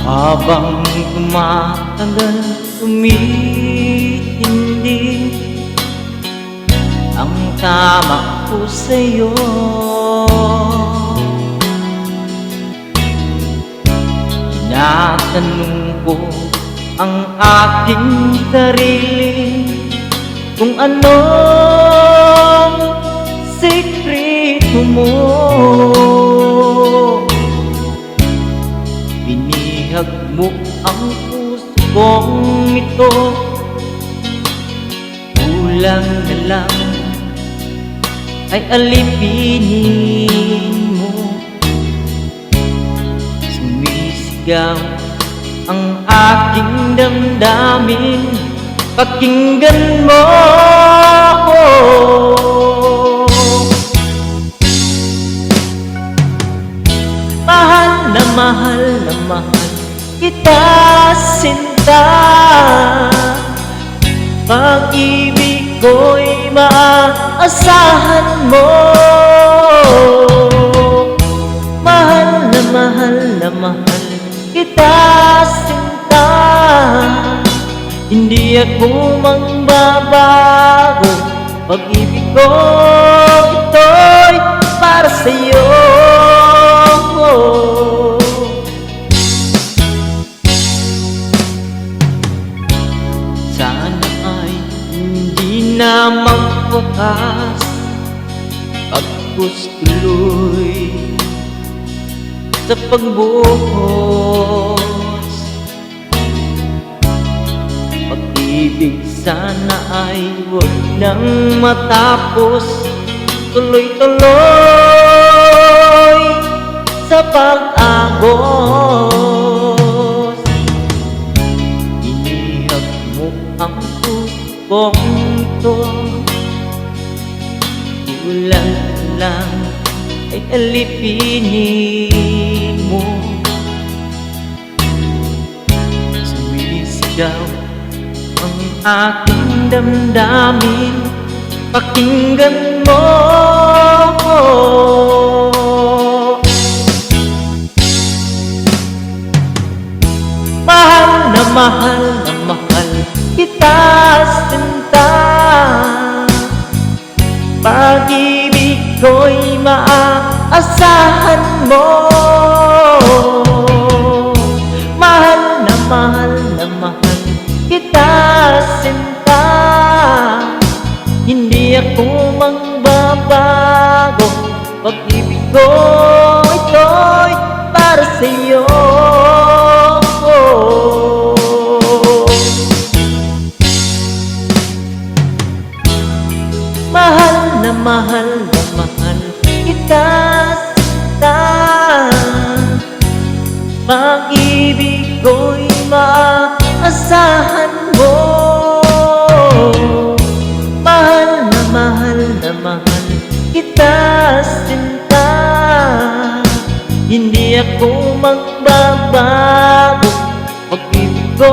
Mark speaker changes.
Speaker 1: Habang tumatagal, tumitindi ang tama ko sa'yo. Tinatanong ko ang aking sarili kung anong sikreto mo. Binihag mo ang puso kong ito, kulang na lang ay alipinin mo. Sumisigaw ang aking damdamin, pakinggan mo ako. Mahal na mahal na mahal kita, sinta. Pag-ibig ko'y maaasahan mo. Mahal na mahal na mahal kita, sinta. Hindi ako magbabago. Pag-ibig ko ito'y para sa'yo. Sana ay hindi na magwakas, pagkus tuloy sa pagbuhos. Pag-ibig sana ay huwag nang matapos, tuloy-tuloy sa pag-agos. Inihag mo ang puso kong ito, kulang lang ay alipinin mo. Sumisigaw ang aking damdamin, pakinggan mo. Mahal na mahal na mahal kita, sinta. Pag-ibig ko'y maaasahan mo. Mahal na mahal na mahal kita, sinta. Hindi ako magbabago. Pag-ibig ko ito'y para sa'yo. Mahal na mahal na mahal kita, sinta. Pag-ibig ko'y maaasahan mo. Mahal na mahal na mahal kita, sinta. Hindi ako magbabago. Pag-ibig ko